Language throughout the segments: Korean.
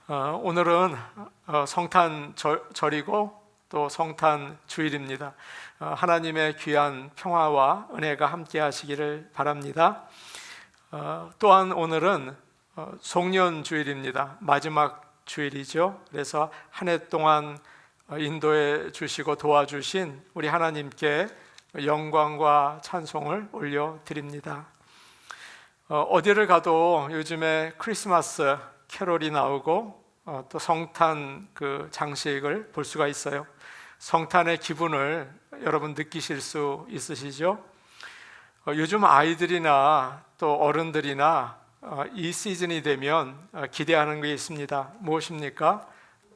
오늘은 성탄절이고 또 성탄 주일입니다. 하나님의 귀한 평화와 은혜가 함께 하시기를 바랍니다. 또한 오늘은 송년 주일입니다. 마지막 주일이죠. 그래서 한 해 동안 인도해 주시고 도와주신 우리 하나님께 영광과 찬송을 올려드립니다. 어디를 가도 요즘에 크리스마스 캐롤이 나오고 또 성탄 그 장식을 볼 수가 있어요. 성탄의 기분을 여러분 느끼실 수 있으시죠? 요즘 아이들이나 또 어른들이나 이 시즌이 되면 기대하는 게 있습니다. 무엇입니까?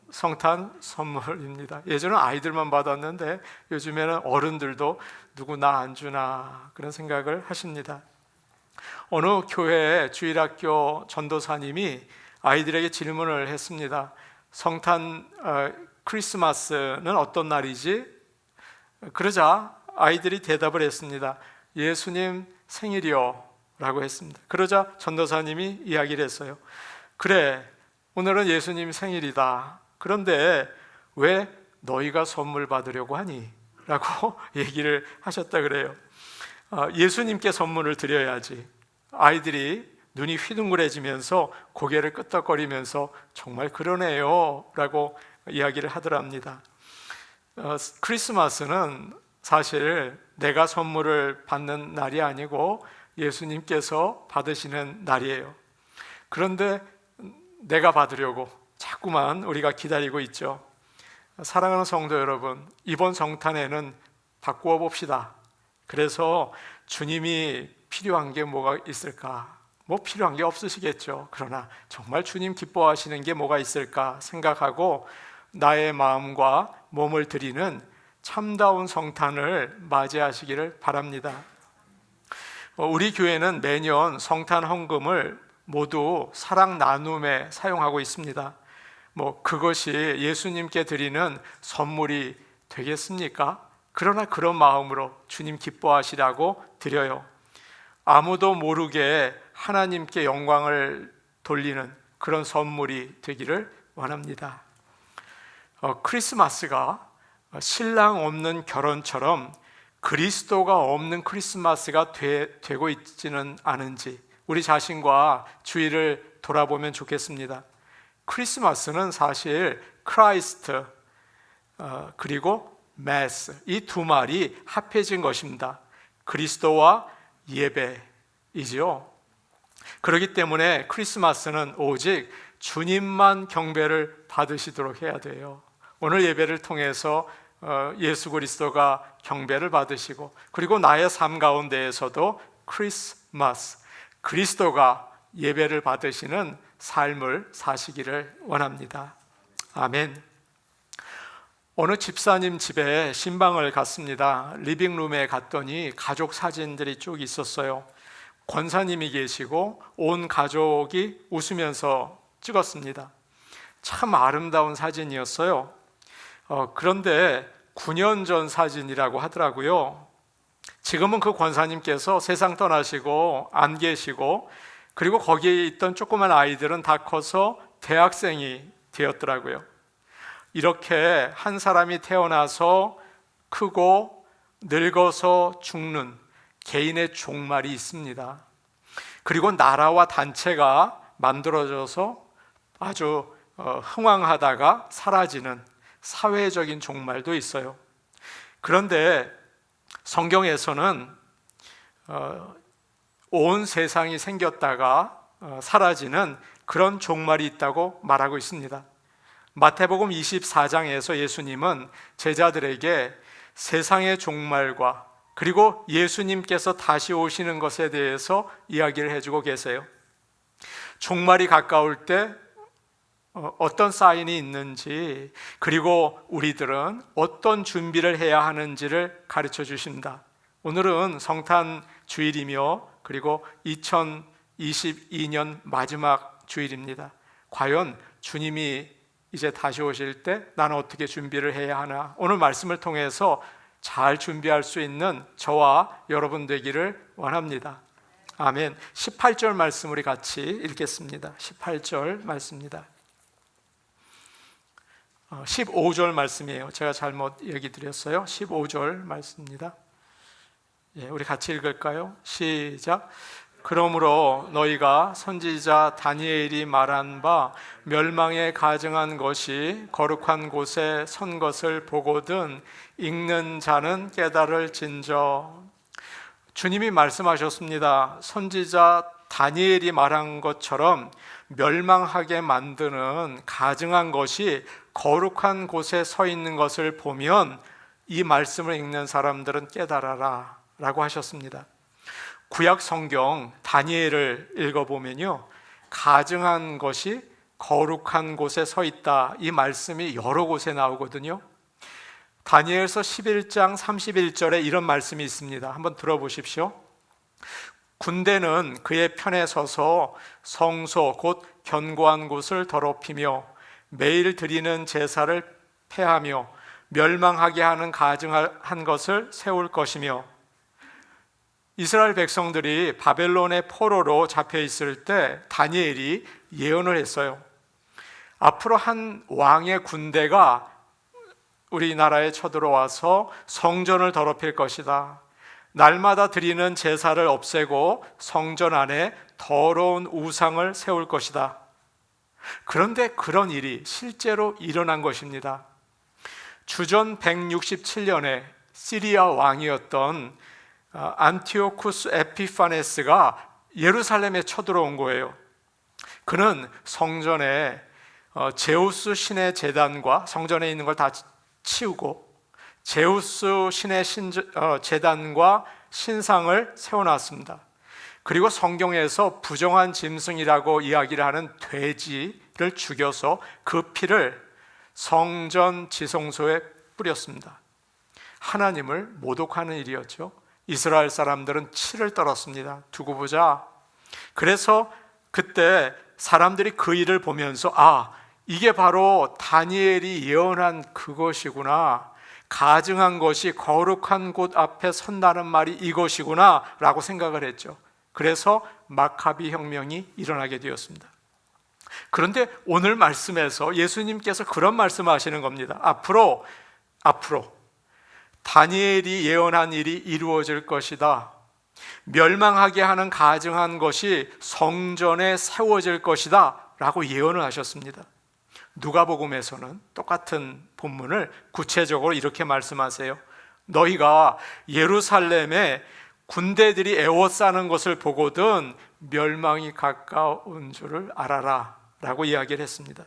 성탄 선물입니다. 예전엔 아이들만 받았는데 요즘에는 어른들도 누구 나 안 주나 그런 생각을 하십니다. 어느 교회 주일학교 전도사님이 아이들에게 질문을 했습니다. 성탄 크리스마스는 어떤 날이지? 그러자 아이들이 대답을 했습니다. 예수님 생일이요 라고 했습니다. 그러자 전도사님이 이야기를 했어요. 그래, 오늘은 예수님 생일이다. 그런데 왜 너희가 선물 받으려고 하니? 라고 얘기를 하셨다 그래요. 예수님께 선물을 드려야지. 아이들이 눈이 휘둥그레지면서 고개를 끄덕거리면서 정말 그러네요 라고 이야기를 하더랍니다. 크리스마스는 사실 내가 선물을 받는 날이 아니고 예수님께서 받으시는 날이에요. 그런데 내가 받으려고 자꾸만 우리가 기다리고 있죠. 사랑하는 성도 여러분, 이번 성탄에는 바꾸어 봅시다. 그래서 주님이 필요한 게 뭐가 있을까? 뭐 필요한 게 없으시겠죠. 그러나 정말 주님 기뻐하시는 게 뭐가 있을까 생각하고 나의 마음과 몸을 드리는 참다운 성탄을 맞이하시기를 바랍니다. 우리 교회는 매년 성탄 헌금을 모두 사랑 나눔에 사용하고 있습니다. 그것이 예수님께 드리는 선물이 되겠습니까? 그러나 그런 마음으로 주님 기뻐하시라고 드려요. 아무도 모르게 하나님께 영광을 돌리는 그런 선물이 되기를 원합니다. 크리스마스가 신랑 없는 결혼처럼 그리스도가 없는 크리스마스가 되고 있지는 않은지 우리 자신과 주위를 돌아보면 좋겠습니다. 크리스마스는 사실 크라이스트 그리고 매스 이 두 말이 합해진 것입니다. 그리스도와 예배이죠. 그렇기 때문에 크리스마스는 오직 주님만 경배를 받으시도록 해야 돼요. 오늘 예배를 통해서 예수 그리스도가 경배를 받으시고 그리고 나의 삶 가운데에서도 크리스마스 그리스도가 예배를 받으시는 삶을 사시기를 원합니다. 아멘. 어느 집사님 집에 신방을 갔습니다. 리빙룸에 갔더니 가족 사진들이 쭉 있었어요. 권사님이 계시고 온 가족이 웃으면서 찍었습니다. 참 아름다운 사진이었어요. 그런데 9년 전 사진이라고 하더라고요. 지금은 그 권사님께서 세상 떠나시고 안 계시고 그리고 거기에 있던 조그만 아이들은 다 커서 대학생이 되었더라고요. 이렇게 한 사람이 태어나서 크고 늙어서 죽는 개인의 종말이 있습니다. 그리고 나라와 단체가 만들어져서 아주 흥왕하다가 사라지는 사회적인 종말도 있어요. 그런데 성경에서는 온 세상이 생겼다가 사라지는 그런 종말이 있다고 말하고 있습니다. 마태복음 24장에서 예수님은 제자들에게 세상의 종말과 그리고 예수님께서 다시 오시는 것에 대해서 이야기를 해주고 계세요. 종말이 가까울 때 어떤 사인이 있는지 그리고 우리들은 어떤 준비를 해야 하는지를 가르쳐 주십니다. 오늘은 성탄 주일이며 그리고 2022년 마지막 주일입니다. 과연 주님이 이제 다시 오실 때 나는 어떻게 준비를 해야 하나? 오늘 말씀을 통해서 잘 준비할 수 있는 저와 여러분 되기를 원합니다. 아멘. 18절 말씀 우리 같이 읽겠습니다. 18절 말씀입니다. 15절 말씀이에요. 제가 잘못 얘기 드렸어요. 15절 말씀입니다. 우리 같이 읽을까요? 시작. 그러므로 너희가 선지자 다니엘이 말한 바 멸망에 가증한 것이 거룩한 곳에 선 것을 보거든 읽는 자는 깨달을진저. 주님이 말씀하셨습니다. 선지자 다니엘이 말한 것처럼 멸망하게 만드는 가증한 것이 거룩한 곳에 서 있는 것을 보면 이 말씀을 읽는 사람들은 깨달아라 라고 하셨습니다. 구약 성경 다니엘을 읽어보면요, 가증한 것이 거룩한 곳에 서 있다, 이 말씀이 여러 곳에 나오거든요. 다니엘서 11장 31절에 이런 말씀이 있습니다. 한번 들어보십시오. 군대는 그의 편에 서서 성소 곧 견고한 곳을 더럽히며 매일 드리는 제사를 폐하며 멸망하게 하는 가증한 것을 세울 것이며. 이스라엘 백성들이 바벨론의 포로로 잡혀 있을 때 다니엘이 예언을 했어요. 앞으로 한 왕의 군대가 우리나라에 쳐들어와서 성전을 더럽힐 것이다. 날마다 드리는 제사를 없애고 성전 안에 더러운 우상을 세울 것이다. 그런데 그런 일이 실제로 일어난 것입니다. 주전 167년에 시리아 왕이었던 안티오쿠스 에피파네스가 예루살렘에 쳐들어온 거예요. 그는 성전에 제우스 신의 제단과 성전에 있는 걸 다 치우고 제우스 신의 제단과 신상을 세워놨습니다. 그리고 성경에서 부정한 짐승이라고 이야기를 하는 돼지를 죽여서 그 피를 성전 지성소에 뿌렸습니다. 하나님을 모독하는 일이었죠. 이스라엘 사람들은 치를 떨었습니다. 두고 보자. 그래서 그때 사람들이 그 일을 보면서 이게 바로 다니엘이 예언한 그것이구나, 가증한 것이 거룩한 곳 앞에 선다는 말이 이것이구나 라고 생각을 했죠. 그래서 마카비 혁명이 일어나게 되었습니다. 그런데 오늘 말씀에서 예수님께서 그런 말씀하시는 겁니다. 앞으로 다니엘이 예언한 일이 이루어질 것이다. 멸망하게 하는 가증한 것이 성전에 세워질 것이다 라고 예언을 하셨습니다. 누가복음에서는 똑같은 본문을 구체적으로 이렇게 말씀하세요. 너희가 예루살렘에 군대들이 에워싸는 것을 보거든 멸망이 가까운 줄을 알아라 라고 이야기를 했습니다.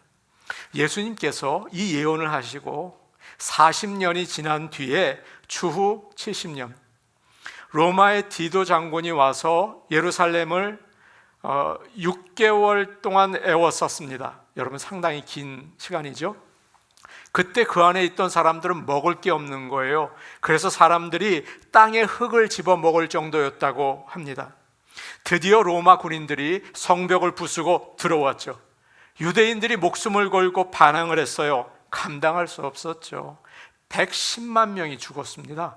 예수님께서 이 예언을 하시고 40년이 지난 뒤에 추후 70년 로마의 디도 장군이 와서 예루살렘을 6개월 동안 에워쌌습니다. 여러분 상당히 긴 시간이죠. 그때 그 안에 있던 사람들은 먹을 게 없는 거예요. 그래서 사람들이 땅에 흙을 집어 먹을 정도였다고 합니다. 드디어 로마 군인들이 성벽을 부수고 들어왔죠. 유대인들이 목숨을 걸고 반항을 했어요. 감당할 수 없었죠. 110만 명이 죽었습니다.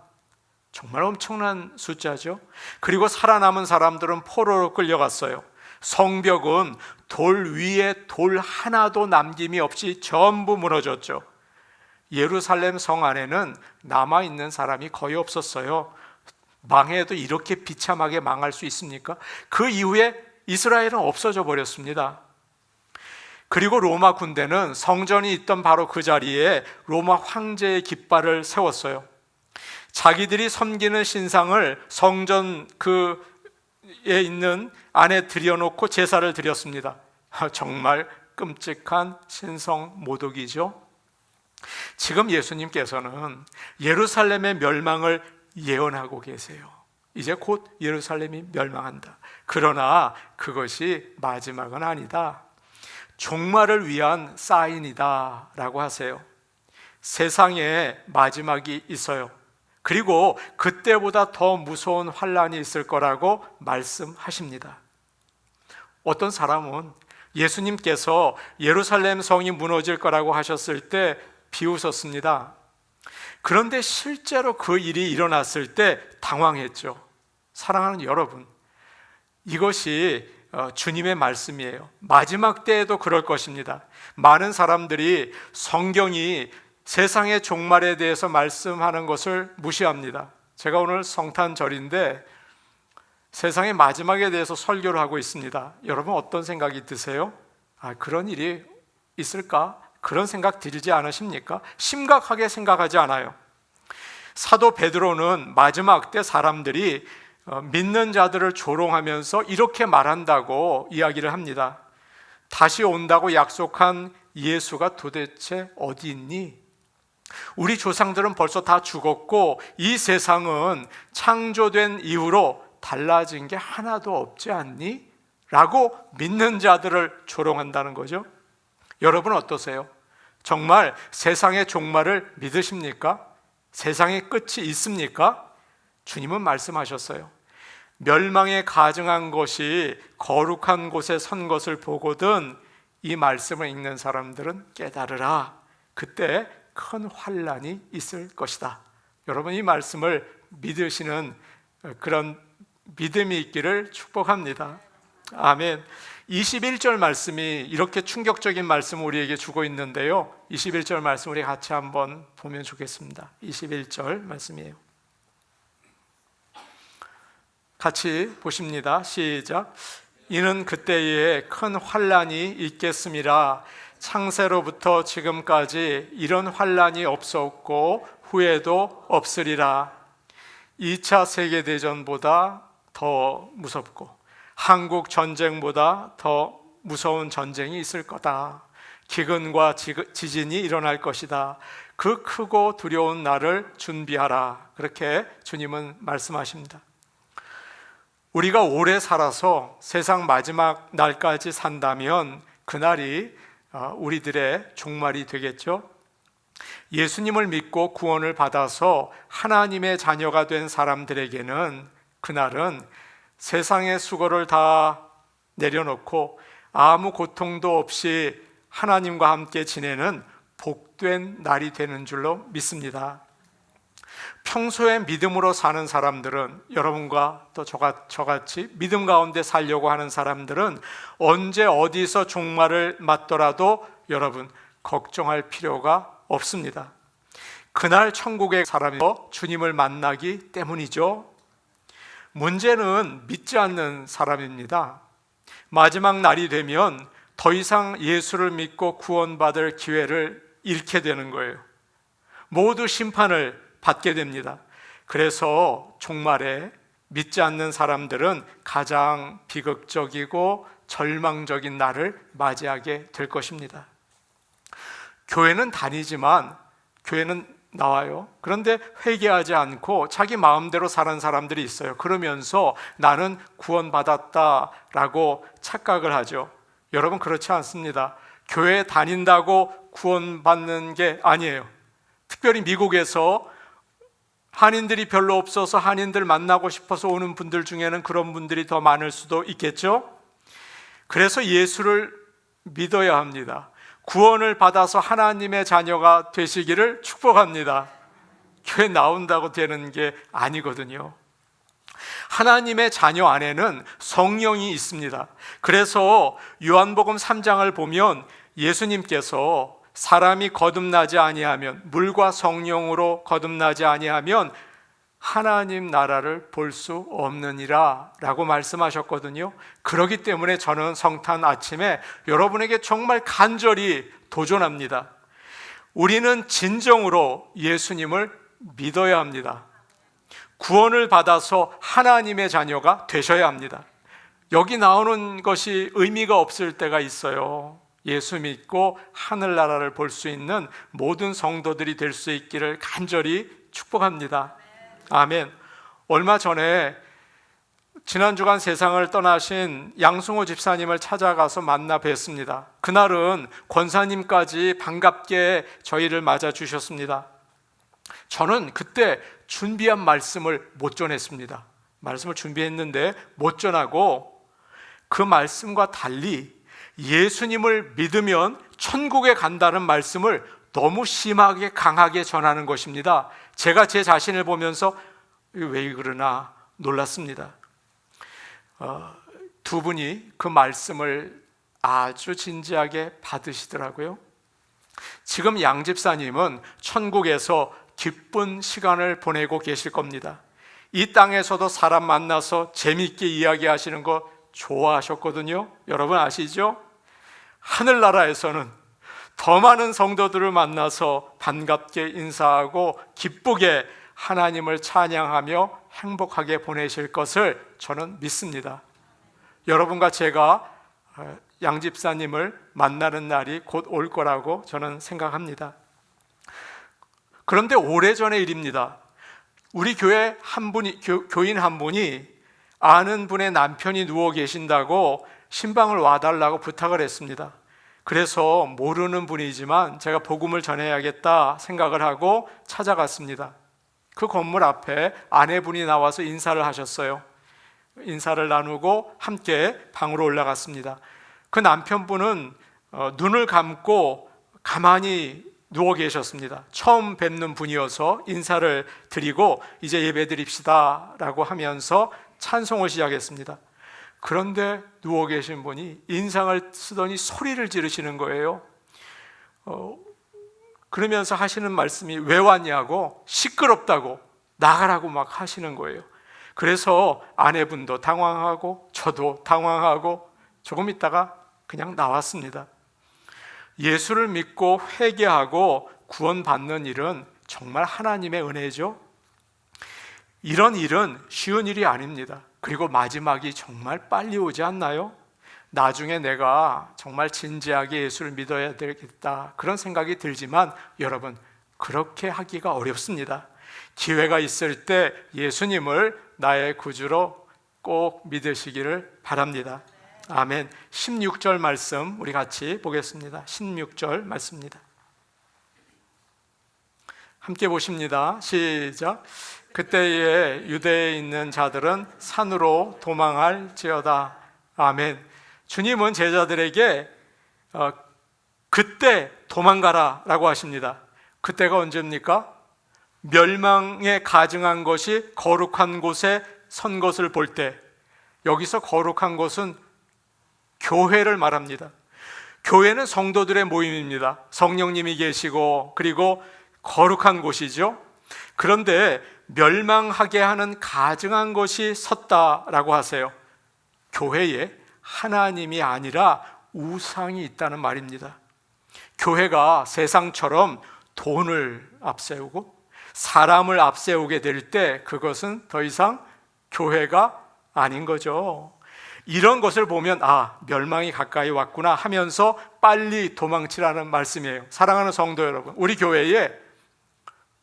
정말 엄청난 숫자죠. 그리고 살아남은 사람들은 포로로 끌려갔어요. 성벽은 돌 위에 돌 하나도 남김이 없이 전부 무너졌죠. 예루살렘 성 안에는 남아있는 사람이 거의 없었어요. 망해도 이렇게 비참하게 망할 수 있습니까? 그 이후에 이스라엘은 없어져 버렸습니다. 그리고 로마 군대는 성전이 있던 바로 그 자리에 로마 황제의 깃발을 세웠어요. 자기들이 섬기는 신상을 성전 그에 있는 안에 들여놓고 제사를 드렸습니다. 정말 끔찍한 신성 모독이죠. 지금 예수님께서는 예루살렘의 멸망을 예언하고 계세요. 이제 곧 예루살렘이 멸망한다. 그러나 그것이 마지막은 아니다. 종말을 위한 사인이다 라고 하세요. 세상에 마지막이 있어요. 그리고 그때보다 더 무서운 환란이 있을 거라고 말씀하십니다. 어떤 사람은 예수님께서 예루살렘 성이 무너질 거라고 하셨을 때 비웃었습니다. 그런데 실제로 그 일이 일어났을 때 당황했죠. 사랑하는 여러분, 이것이 주님의 말씀이에요. 마지막 때에도 그럴 것입니다. 많은 사람들이 성경이 세상의 종말에 대해서 말씀하는 것을 무시합니다. 제가 오늘 성탄절인데 세상의 마지막에 대해서 설교를 하고 있습니다. 여러분 어떤 생각이 드세요? 그런 일이 있을까? 그런 생각 들지 않으십니까? 심각하게 생각하지 않아요. 사도 베드로는 마지막 때 사람들이 믿는 자들을 조롱하면서 이렇게 말한다고 이야기를 합니다. 다시 온다고 약속한 예수가 도대체 어디 있니? 우리 조상들은 벌써 다 죽었고 이 세상은 창조된 이후로 달라진 게 하나도 없지 않니? 라고 믿는 자들을 조롱한다는 거죠. 여러분 어떠세요? 정말 세상의 종말을 믿으십니까? 세상의 끝이 있습니까? 주님은 말씀하셨어요. 멸망에 가증한 것이 거룩한 곳에 선 것을 보거든 이 말씀을 읽는 사람들은 깨달으라. 그때 큰 환난이 있을 것이다. 여러분 이 말씀을 믿으시는 그런 믿음이 있기를 축복합니다. 아멘. 21절 말씀이 이렇게 충격적인 말씀을 우리에게 주고 있는데요, 21절 말씀 우리 같이 한번 보면 좋겠습니다. 21절 말씀이에요. 같이 보십니다. 시작. 이는 그때에 큰 환난이 있겠음이라. 창세로부터 지금까지 이런 환난이 없었고 후에도 없으리라. 2차 세계대전보다 더 무섭고 한국 전쟁보다 더 무서운 전쟁이 있을 거다. 기근과 지진이 일어날 것이다. 그 크고 두려운 날을 준비하라. 그렇게 주님은 말씀하십니다. 우리가 오래 살아서 세상 마지막 날까지 산다면 그날이 우리들의 종말이 되겠죠. 예수님을 믿고 구원을 받아서 하나님의 자녀가 된 사람들에게는 그날은 세상의 수고를 다 내려놓고 아무 고통도 없이 하나님과 함께 지내는 복된 날이 되는 줄로 믿습니다. 평소에 믿음으로 사는 사람들은, 여러분과 또 저같이 믿음 가운데 살려고 하는 사람들은 언제 어디서 종말을 맞더라도 여러분 걱정할 필요가 없습니다. 그날 천국의 사람이 주님을 만나기 때문이죠. 문제는 믿지 않는 사람입니다. 마지막 날이 되면 더 이상 예수를 믿고 구원받을 기회를 잃게 되는 거예요. 모두 심판을 받게 됩니다. 그래서 종말에 믿지 않는 사람들은 가장 비극적이고 절망적인 날을 맞이하게 될 것입니다. 교회는 다니지만, 교회는 나와요. 그런데 회개하지 않고 자기 마음대로 사는 사람들이 있어요. 그러면서 나는 구원받았다라고 착각을 하죠. 여러분 그렇지 않습니다. 교회 다닌다고 구원받는 게 아니에요. 특별히 미국에서 한인들이 별로 없어서 한인들 만나고 싶어서 오는 분들 중에는 그런 분들이 더 많을 수도 있겠죠. 그래서 예수를 믿어야 합니다. 구원을 받아서 하나님의 자녀가 되시기를 축복합니다. 교회 나온다고 되는 게 아니거든요. 하나님의 자녀 안에는 성령이 있습니다. 그래서 요한복음 3장을 보면 예수님께서 사람이 거듭나지 아니하면, 물과 성령으로 거듭나지 아니하면 하나님 나라를 볼 수 없느니라 라고 말씀하셨거든요. 그렇기 때문에 저는 성탄 아침에 여러분에게 정말 간절히 도전합니다. 우리는 진정으로 예수님을 믿어야 합니다. 구원을 받아서 하나님의 자녀가 되셔야 합니다. 여기 나오는 것이 의미가 없을 때가 있어요. 예수 믿고 하늘나라를 볼 수 있는 모든 성도들이 될 수 있기를 간절히 축복합니다. 아멘. 얼마 전에 지난 주간 세상을 떠나신 양승호 집사님을 찾아가서 만나 뵀습니다. 그날은 권사님까지 반갑게 저희를 맞아 주셨습니다. 저는 그때 준비한 말씀을 못 전했습니다. 말씀을 준비했는데 못 전하고, 그 말씀과 달리 예수님을 믿으면 천국에 간다는 말씀을 너무 심하게 강하게 전하는 것입니다. 제가 제 자신을 보면서 왜 그러나 놀랐습니다. 두 분이 그 말씀을 아주 진지하게 받으시더라고요. 지금 양 집사님은 천국에서 기쁜 시간을 보내고 계실 겁니다. 이 땅에서도 사람 만나서 재밌게 이야기하시는 거 좋아하셨거든요. 여러분 아시죠? 하늘나라에서는 더 많은 성도들을 만나서 반갑게 인사하고 기쁘게 하나님을 찬양하며 행복하게 보내실 것을 저는 믿습니다. 여러분과 제가 양 집사님을 만나는 날이 곧 올 거라고 저는 생각합니다. 그런데 오래전의 일입니다. 우리 교회 교인 한 분이 아는 분의 남편이 누워 계신다고 신방을 와달라고 부탁을 했습니다. 그래서 모르는 분이지만 제가 복음을 전해야겠다 생각을 하고 찾아갔습니다. 그 건물 앞에 아내분이 나와서 인사를 하셨어요. 인사를 나누고 함께 방으로 올라갔습니다. 그 남편분은 눈을 감고 가만히 누워 계셨습니다. 처음 뵙는 분이어서 인사를 드리고 이제 예배 드립시다 라고 하면서 찬송을 시작했습니다. 그런데 누워 계신 분이 인상을 쓰더니 소리를 지르시는 거예요. 그러면서 하시는 말씀이 왜 왔냐고, 시끄럽다고, 나가라고 막 하시는 거예요. 그래서 아내분도 당황하고 저도 당황하고 조금 있다가 그냥 나왔습니다. 예수를 믿고 회개하고 구원받는 일은 정말 하나님의 은혜죠. 이런 일은 쉬운 일이 아닙니다. 그리고 마지막이 정말 빨리 오지 않나요? 나중에 내가 정말 진지하게 예수를 믿어야 되겠다 그런 생각이 들지만 여러분, 그렇게 하기가 어렵습니다. 기회가 있을 때 예수님을 나의 구주로 꼭 믿으시기를 바랍니다. 아멘. 16절 말씀 우리 같이 보겠습니다. 16절 말씀입니다. 함께 보십니다. 시작. 그때에 유대에 있는 자들은 산으로 도망할지어다. 아멘. 주님은 제자들에게 그때 도망가라 라고 하십니다. 그때가 언제입니까? 멸망에 가증한 것이 거룩한 곳에 선 것을 볼 때, 여기서 거룩한 곳은 교회를 말합니다. 교회는 성도들의 모임입니다. 성령님이 계시고 그리고 거룩한 곳이죠. 그런데 멸망하게 하는 가증한 것이 섰다라고 하세요. 교회에 하나님이 아니라 우상이 있다는 말입니다. 교회가 세상처럼 돈을 앞세우고 사람을 앞세우게 될 때 그것은 더 이상 교회가 아닌 거죠. 이런 것을 보면 멸망이 가까이 왔구나 하면서 빨리 도망치라는 말씀이에요. 사랑하는 성도 여러분, 우리 교회에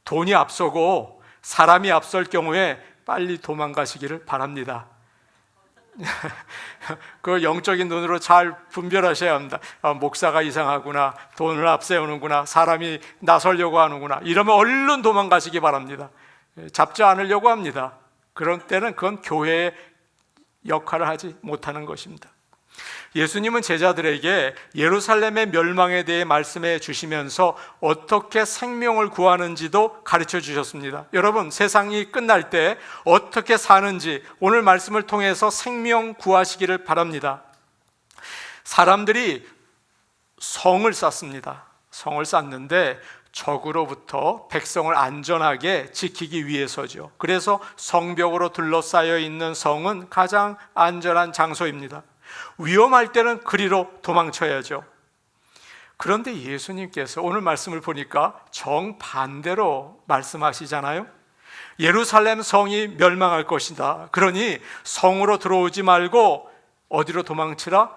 돈이 앞서고 사람이 앞설 경우에 빨리 도망가시기를 바랍니다. 그 영적인 눈으로 잘 분별하셔야 합니다. 목사가 이상하구나, 돈을 앞세우는구나, 사람이 나서려고 하는구나, 이러면 얼른 도망가시기 바랍니다. 잡지 않으려고 합니다. 그런 때는 그건 교회의 역할을 하지 못하는 것입니다. 예수님은 제자들에게 예루살렘의 멸망에 대해 말씀해 주시면서 어떻게 생명을 구하는지도 가르쳐 주셨습니다. 여러분, 세상이 끝날 때 어떻게 사는지 오늘 말씀을 통해서 생명 구하시기를 바랍니다. 사람들이 성을 쌓습니다. 성을 쌓는데 적으로부터 백성을 안전하게 지키기 위해서죠. 그래서 성벽으로 둘러싸여 있는 성은 가장 안전한 장소입니다. 위험할 때는 그리로 도망쳐야죠. 그런데 예수님께서 오늘 말씀을 보니까 정반대로 말씀하시잖아요. 예루살렘 성이 멸망할 것이다. 그러니 성으로 들어오지 말고 어디로 도망치라?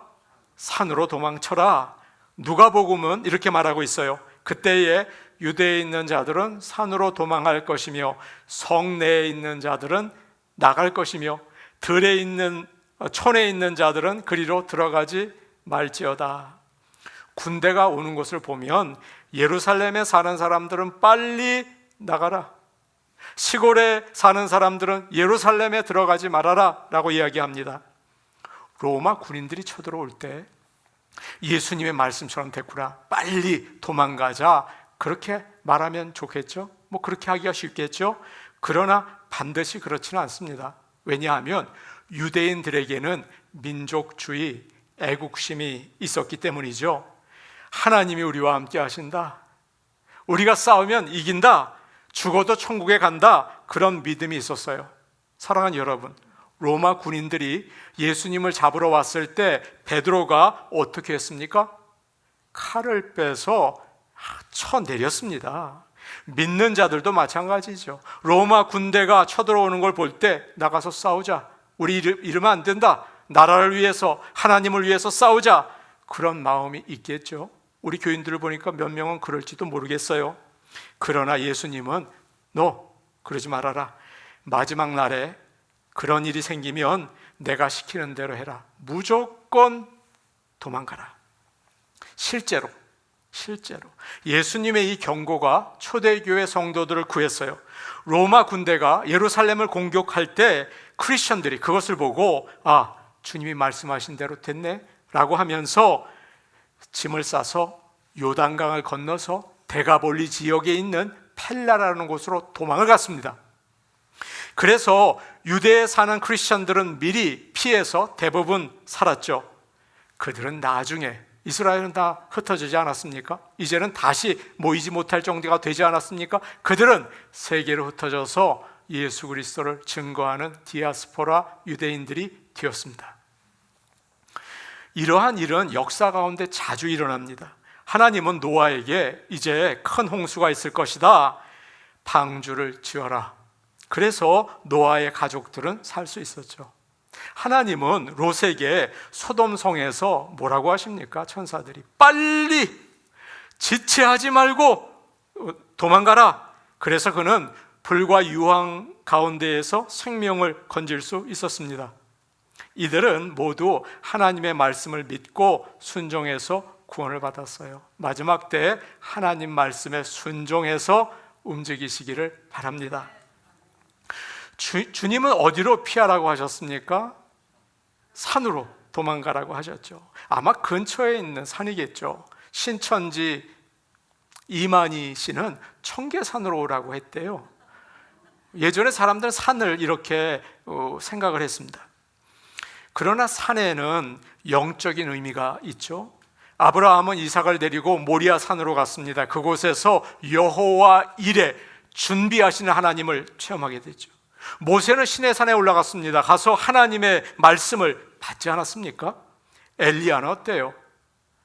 산으로 도망쳐라. 누가복음은 이렇게 말하고 있어요. 그때에 유대에 있는 자들은 산으로 도망할 것이며 성 내에 있는 자들은 나갈 것이며 들에 있는 촌에 있는 자들은 그리로 들어가지 말지어다. 군대가 오는 것을 보면 예루살렘에 사는 사람들은 빨리 나가라, 시골에 사는 사람들은 예루살렘에 들어가지 말아라 라고 이야기합니다. 로마 군인들이 쳐들어올 때 예수님의 말씀처럼 됐구나, 빨리 도망가자, 그렇게 말하면 좋겠죠? 그렇게 하기가 쉽겠죠? 그러나 반드시 그렇지는 않습니다. 왜냐하면 유대인들에게는 민족주의, 애국심이 있었기 때문이죠. 하나님이 우리와 함께 하신다, 우리가 싸우면 이긴다, 죽어도 천국에 간다, 그런 믿음이 있었어요. 사랑하는 여러분, 로마 군인들이 예수님을 잡으러 왔을 때 베드로가 어떻게 했습니까? 칼을 빼서 쳐내렸습니다. 믿는 자들도 마찬가지죠. 로마 군대가 쳐들어오는 걸 볼 때 나가서 싸우자, 우리 이러면 안 된다, 나라를 위해서, 하나님을 위해서 싸우자, 그런 마음이 있겠죠. 우리 교인들을 보니까 몇 명은 그럴지도 모르겠어요. 그러나 예수님은 너 그러지 말아라, 마지막 날에 그런 일이 생기면 내가 시키는 대로 해라, 무조건 도망가라. 실제로 예수님의 이 경고가 초대교회 성도들을 구했어요. 로마 군대가 예루살렘을 공격할 때 크리스천들이 그것을 보고 아, 주님이 말씀하신 대로 됐네 라고 하면서 짐을 싸서 요단강을 건너서 데가볼리 지역에 있는 펠라라는 곳으로 도망을 갔습니다. 그래서 유대에 사는 크리스천들은 미리 피해서 대부분 살았죠. 그들은 나중에, 이스라엘은 다 흩어지지 않았습니까? 이제는 다시 모이지 못할 정도가 되지 않았습니까? 그들은 세계로 흩어져서 예수 그리스도를 증거하는 디아스포라 유대인들이 되었습니다. 이러한 일은 역사 가운데 자주 일어납니다. 하나님은 노아에게 이제 큰 홍수가 있을 것이다, 방주를 지어라. 그래서 노아의 가족들은 살 수 있었죠. 하나님은 롯에게 소돔성에서 뭐라고 하십니까? 천사들이 빨리 지체하지 말고 도망가라. 그래서 그는 불과 유황 가운데에서 생명을 건질 수 있었습니다. 이들은 모두 하나님의 말씀을 믿고 순종해서 구원을 받았어요. 마지막 때에 하나님 말씀에 순종해서 움직이시기를 바랍니다. 주님은 어디로 피하라고 하셨습니까? 산으로 도망가라고 하셨죠. 아마 근처에 있는 산이겠죠. 신천지 이만희 씨는 청계산으로 오라고 했대요. 예전에 사람들은 산을 이렇게 생각을 했습니다. 그러나 산에는 영적인 의미가 있죠. 아브라함은 이삭을 데리고 모리아 산으로 갔습니다. 그곳에서 여호와 일에 준비하시는 하나님을 체험하게 되죠. 모세는 시내산에 올라갔습니다. 가서 하나님의 말씀을 받지 않았습니까? 엘리야는 어때요?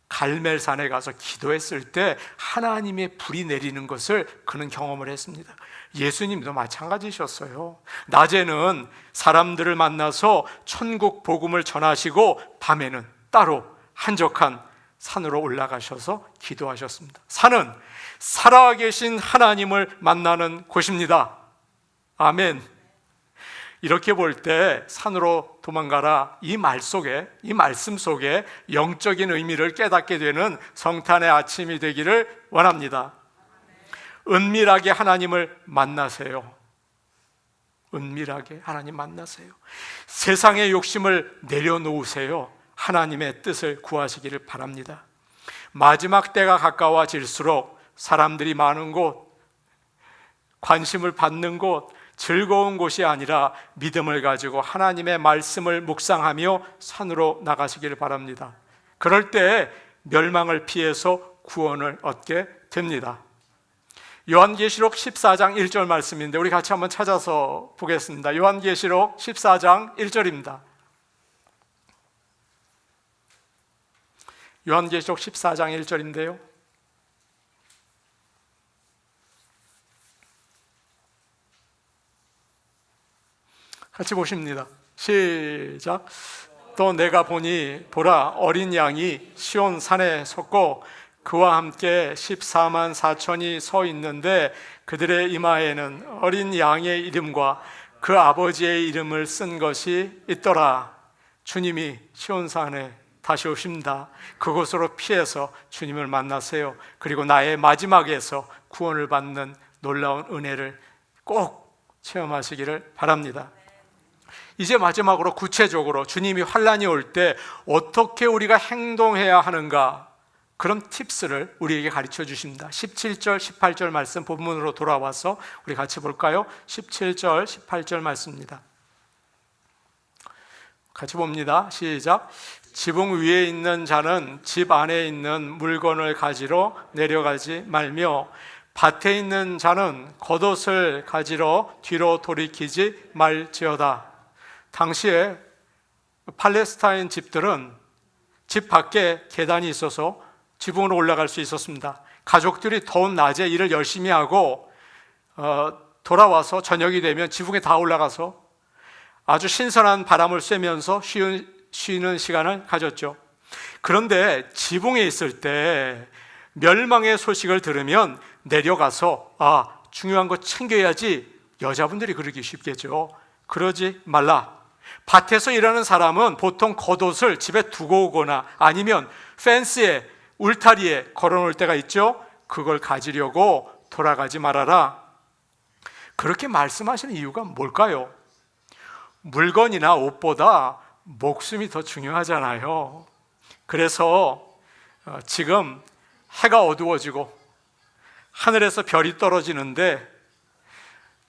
갈멜산에 가서 기도했을 때 하나님의 불이 내리는 것을 그는 경험을 했습니다. 예수님도 마찬가지셨어요. 낮에는 사람들을 만나서 천국 복음을 전하시고 밤에는 따로 한적한 산으로 올라가셔서 기도하셨습니다. 산은 살아계신 하나님을 만나는 곳입니다. 아멘. 이렇게 볼 때 산으로 도망가라, 이 말 속에, 이 말씀 속에 영적인 의미를 깨닫게 되는 성탄의 아침이 되기를 원합니다. 은밀하게 하나님을 만나세요. 은밀하게 하나님 만나세요. 세상의 욕심을 내려놓으세요. 하나님의 뜻을 구하시기를 바랍니다. 마지막 때가 가까워질수록 사람들이 많은 곳, 관심을 받는 곳, 즐거운 곳이 아니라 믿음을 가지고 하나님의 말씀을 묵상하며 산으로 나가시기를 바랍니다. 그럴 때 멸망을 피해서 구원을 얻게 됩니다. 요한계시록 14장 1절 말씀인데 우리 같이 한번 찾아서 보겠습니다. 요한계시록 14장 1절입니다. 요한계시록 14장 1절인데요. 같이 보십니다. 시작. 또 내가 보니 보라, 어린 양이 시온 산에 섰고 그와 함께 14만 4천이 서 있는데 그들의 이마에는 어린 양의 이름과 그 아버지의 이름을 쓴 것이 있더라. 주님이 시온 산에 다시 오십니다. 그곳으로 피해서 주님을 만나세요. 그리고 나의 마지막에서 구원을 받는 놀라운 은혜를 꼭 체험하시기를 바랍니다. 이제 마지막으로 구체적으로 주님이 환난이 올 때 어떻게 우리가 행동해야 하는가, 그런 팁스를 우리에게 가르쳐 주십니다. 17절, 18절 말씀 본문으로 돌아와서 우리 같이 볼까요? 17절, 18절 말씀입니다. 같이 봅니다. 시작. 지붕 위에 있는 자는 집 안에 있는 물건을 가지러 내려가지 말며 밭에 있는 자는 겉옷을 가지러 뒤로 돌이키지 말지어다. 당시에 팔레스타인 집들은 집 밖에 계단이 있어서 지붕으로 올라갈 수 있었습니다. 가족들이 더운 낮에 일을 열심히 하고 돌아와서 저녁이 되면 지붕에 다 올라가서 아주 신선한 바람을 쐬면서 쉬는 시간을 가졌죠. 그런데 지붕에 있을 때 멸망의 소식을 들으면 내려가서 중요한 거 챙겨야지, 여자분들이 그러기 쉽겠죠. 그러지 말라. 밭에서 일하는 사람은 보통 겉옷을 집에 두고 오거나 아니면 펜스에, 울타리에 걸어놓을 때가 있죠. 그걸 가지려고 돌아가지 말아라. 그렇게 말씀하시는 이유가 뭘까요? 물건이나 옷보다 목숨이 더 중요하잖아요. 그래서 지금 해가 어두워지고 하늘에서 별이 떨어지는데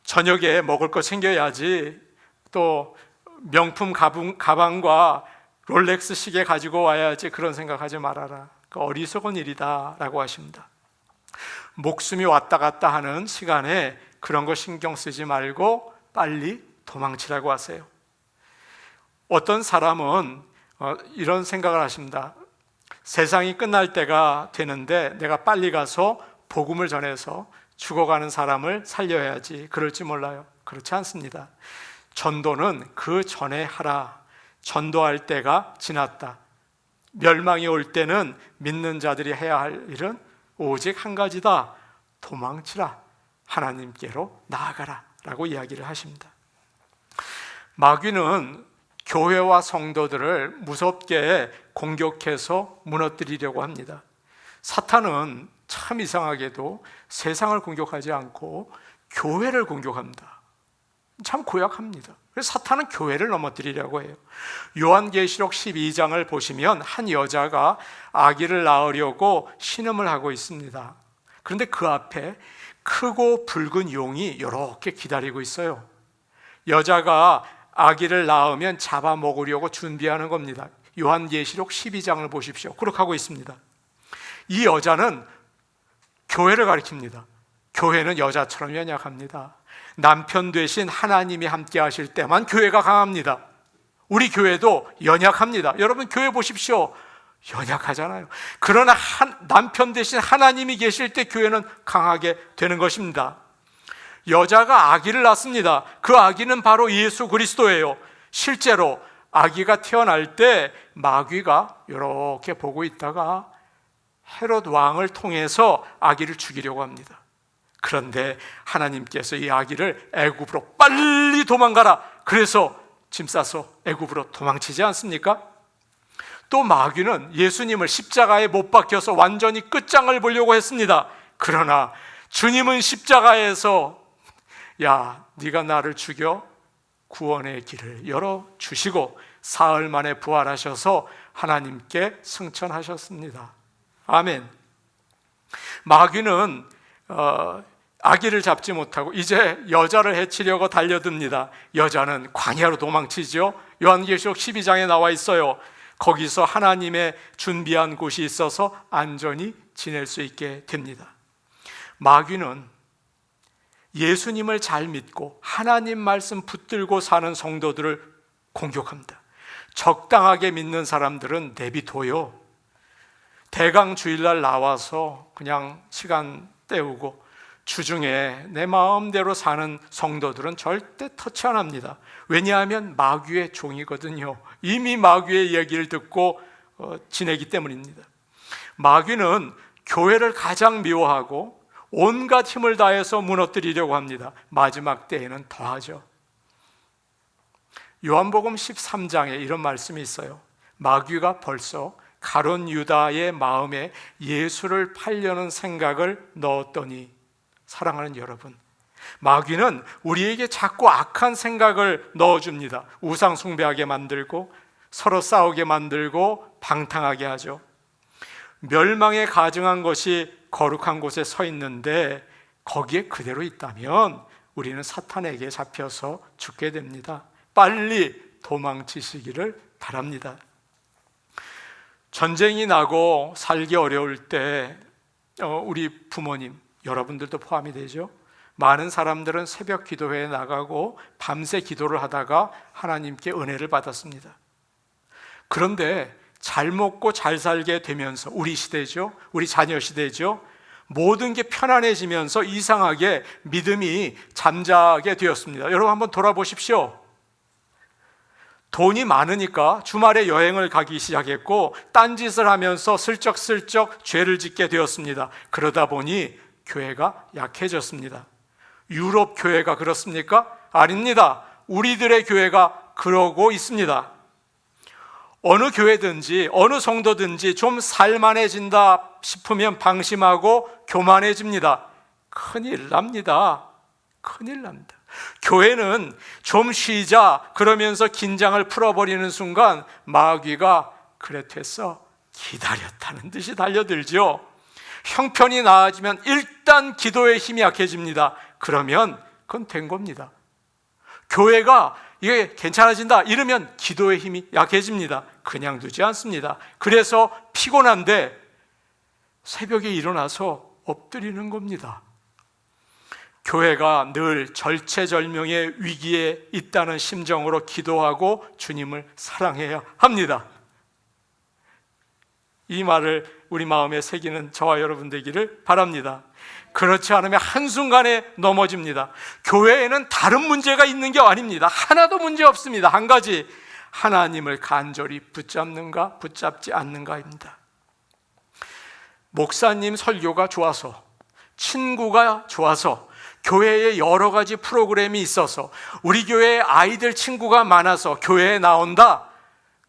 저녁에 먹을 거 챙겨야지, 또 명품 가방과 롤렉스 시계 가지고 와야지, 그런 생각하지 말아라. 어리석은 일이다 라고 하십니다. 목숨이 왔다 갔다 하는 시간에 그런 거 신경 쓰지 말고 빨리 도망치라고 하세요. 어떤 사람은 이런 생각을 하십니다. 세상이 끝날 때가 되는데 내가 빨리 가서 복음을 전해서 죽어가는 사람을 살려야지. 그럴지 몰라요. 그렇지 않습니다. 전도는 그 전에 하라. 전도할 때가 지났다. 멸망이 올 때는 믿는 자들이 해야 할 일은 오직 한 가지다. 도망치라. 하나님께로 나아가라 라고 이야기를 하십니다. 마귀는 교회와 성도들을 무섭게 공격해서 무너뜨리려고 합니다. 사탄은 참 이상하게도 세상을 공격하지 않고 교회를 공격합니다. 참 고약합니다. 그래서 사탄은 교회를 넘어뜨리려고 해요. 요한계시록 12장을 보시면 한 여자가 아기를 낳으려고 신음을 하고 있습니다. 그런데 그 앞에 크고 붉은 용이 이렇게 기다리고 있어요. 여자가 아기를 낳으면 잡아먹으려고 준비하는 겁니다. 요한계시록 12장을 보십시오. 그렇게 하고 있습니다. 이 여자는 교회를 가리킵니다. 교회는 여자처럼 연약합니다. 남편 되신 하나님이 함께 하실 때만 교회가 강합니다. 우리 교회도 연약합니다. 여러분 교회 보십시오. 연약하잖아요. 그러나 남편 되신 하나님이 계실 때 교회는 강하게 되는 것입니다. 여자가 아기를 낳습니다. 그 아기는 바로 예수 그리스도예요. 실제로 아기가 태어날 때 마귀가 이렇게 보고 있다가 헤롯 왕을 통해서 아기를 죽이려고 합니다. 그런데 하나님께서 이 아기를 애굽으로 빨리 도망가라. 그래서 짐 싸서 애굽으로 도망치지 않습니까? 또 마귀는 예수님을 십자가에 못 박혀서 완전히 끝장을 보려고 했습니다. 그러나 주님은 십자가에서 네가 나를 죽여 구원의 길을 열어주시고 사흘 만에 부활하셔서 하나님께 승천하셨습니다. 아멘. 마귀는 아기를 잡지 못하고 이제 여자를 해치려고 달려듭니다. 여자는 광야로 도망치죠. 요한계시록 12장에 나와 있어요. 거기서 하나님의 준비한 곳이 있어서 안전히 지낼 수 있게 됩니다. 마귀는 예수님을 잘 믿고 하나님 말씀 붙들고 사는 성도들을 공격합니다. 적당하게 믿는 사람들은 내비둬요. 대강 주일날 나와서 그냥 시간 때우고 주중에 내 마음대로 사는 성도들은 절대 터치 안 합니다. 왜냐하면 마귀의 종이거든요. 이미 마귀의 이야기를 듣고 지내기 때문입니다. 마귀는 교회를 가장 미워하고 온갖 힘을 다해서 무너뜨리려고 합니다. 마지막 때에는 더하죠. 요한복음 13장에 이런 말씀이 있어요. 마귀가 벌써 가룟 유다의 마음에 예수를 팔려는 생각을 넣었더니, 사랑하는 여러분, 마귀는 우리에게 자꾸 악한 생각을 넣어줍니다. 우상 숭배하게 만들고 서로 싸우게 만들고 방탕하게 하죠. 멸망에 가증한 것이 거룩한 곳에 서 있는데 거기에 그대로 있다면 우리는 사탄에게 잡혀서 죽게 됩니다. 빨리 도망치시기를 바랍니다. 전쟁이 나고 살기 어려울 때 우리 부모님, 여러분들도 포함이 되죠. 많은 사람들은 새벽 기도회에 나가고 밤새 기도를 하다가 하나님께 은혜를 받았습니다. 그런데 잘 먹고 잘 살게 되면서 우리 시대죠, 우리 자녀 시대죠, 모든 게 편안해지면서 이상하게 믿음이 잠자게 되었습니다. 여러분 한번 돌아보십시오. 돈이 많으니까 주말에 여행을 가기 시작했고 딴짓을 하면서 슬쩍슬쩍 죄를 짓게 되었습니다. 그러다 보니 교회가 약해졌습니다. 유럽 교회가 그렇습니까? 아닙니다. 우리들의 교회가 그러고 있습니다. 어느 교회든지 어느 성도든지 좀 살만해진다 싶으면 방심하고 교만해집니다. 큰일 납니다. 큰일 납니다. 교회는 좀 쉬자 그러면서 긴장을 풀어버리는 순간 마귀가 그래 됐어, 기다렸다는 듯이 달려들죠. 형편이 나아지면 일단 기도의 힘이 약해집니다. 그러면 그건 된 겁니다. 교회가 이게 괜찮아진다 이러면 기도의 힘이 약해집니다. 그냥 두지 않습니다. 그래서 피곤한데 새벽에 일어나서 엎드리는 겁니다. 교회가 늘 절체절명의 위기에 있다는 심정으로 기도하고 주님을 사랑해야 합니다. 이 말을 우리 마음에 새기는 저와 여러분 되기를 바랍니다. 그렇지 않으면 한순간에 넘어집니다. 교회에는 다른 문제가 있는 게 아닙니다. 하나도 문제 없습니다. 한 가지, 하나님을 간절히 붙잡는가 붙잡지 않는가입니다. 목사님 설교가 좋아서, 친구가 좋아서, 교회에 여러 가지 프로그램이 있어서, 우리 교회에 아이들 친구가 많아서 교회에 나온다,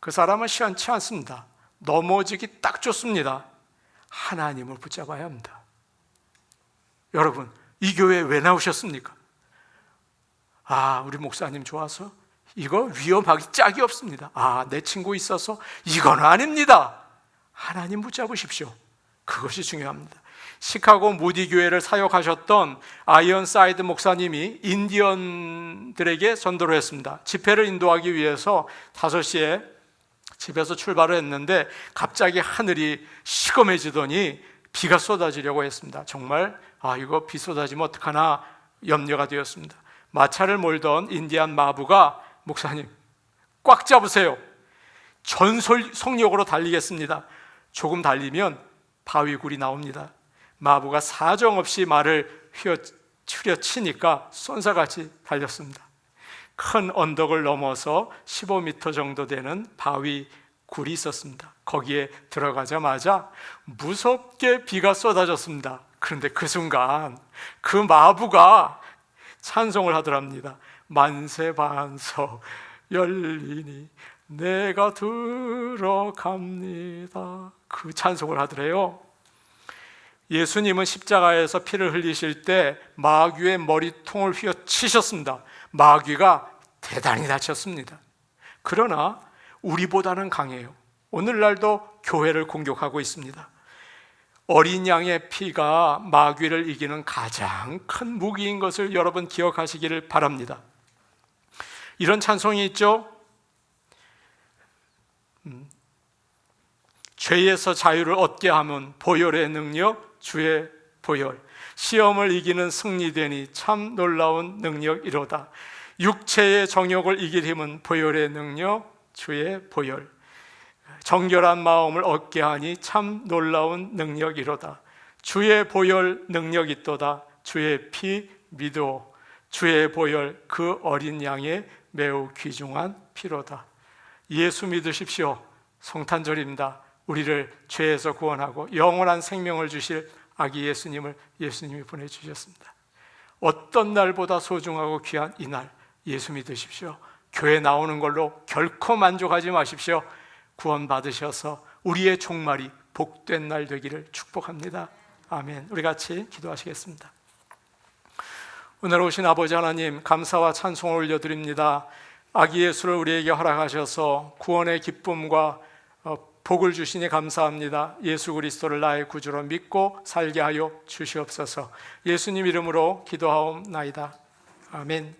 그 사람은 시원치 않습니다. 넘어지기 딱 좋습니다. 하나님을 붙잡아야 합니다. 여러분, 이 교회에 왜 나오셨습니까? 우리 목사님 좋아서? 이거 위험하기 짝이 없습니다. 내 친구 있어서? 이건 아닙니다. 하나님 붙잡으십시오. 그것이 중요합니다. 시카고 무디 교회를 사역하셨던 아이언사이드 목사님이 인디언들에게 전도를 했습니다. 집회를 인도하기 위해서 5시에 집에서 출발을 했는데 갑자기 하늘이 시커매지더니 비가 쏟아지려고 했습니다. 정말 이거 비 쏟아지면 어떡하나 염려가 되었습니다. 마차를 몰던 인디안 마부가 목사님 꽉 잡으세요. 전속력으로 달리겠습니다. 조금 달리면 바위굴이 나옵니다. 마부가 사정없이 말을 후려치니까 쏜사같이 달렸습니다. 큰 언덕을 넘어서 15m 정도 되는 바위굴이 있었습니다. 거기에 들어가자마자 무섭게 비가 쏟아졌습니다. 그런데 그 순간 그 마부가 찬송을 하더랍니다. 만세반석 열리니 내가 들어갑니다. 그 찬송을 하더래요. 예수님은 십자가에서 피를 흘리실 때 마귀의 머리통을 휘어치셨습니다. 마귀가 대단히 다쳤습니다. 그러나 우리보다는 강해요. 오늘날도 교회를 공격하고 있습니다. 어린 양의 피가 마귀를 이기는 가장 큰 무기인 것을 여러분 기억하시기를 바랍니다. 이런 찬송이 있죠. 죄에서 자유를 얻게 하면 보혈의 능력, 주의 보혈. 시험을 이기는 승리되니 참 놀라운 능력이로다. 육체의 정욕을 이길 힘은 보혈의 능력, 주의 보혈. 정결한 마음을 얻게 하니 참 놀라운 능력이로다. 주의 보혈 능력이 있도다. 주의 피 믿어. 주의 보혈 그 어린 양의 매우 귀중한 피로다. 예수 믿으십시오. 성탄절입니다. 우리를 죄에서 구원하고 영원한 생명을 주실 아기 예수님이 보내주셨습니다. 어떤 날보다 소중하고 귀한 이 날 예수 믿으십시오. 교회 나오는 걸로 결코 만족하지 마십시오. 구원 받으셔서 우리의 종말이 복된 날 되기를 축복합니다. 아멘. 우리 같이 기도하시겠습니다. 오늘 오신 아버지 하나님, 감사와 찬송을 올려드립니다. 아기 예수를 우리에게 허락하셔서 구원의 기쁨과 복을 주시니 감사합니다. 예수 그리스도를 나의 구주로 믿고 살게 하여 주시옵소서. 예수님 이름으로 기도하옵나이다. 아멘.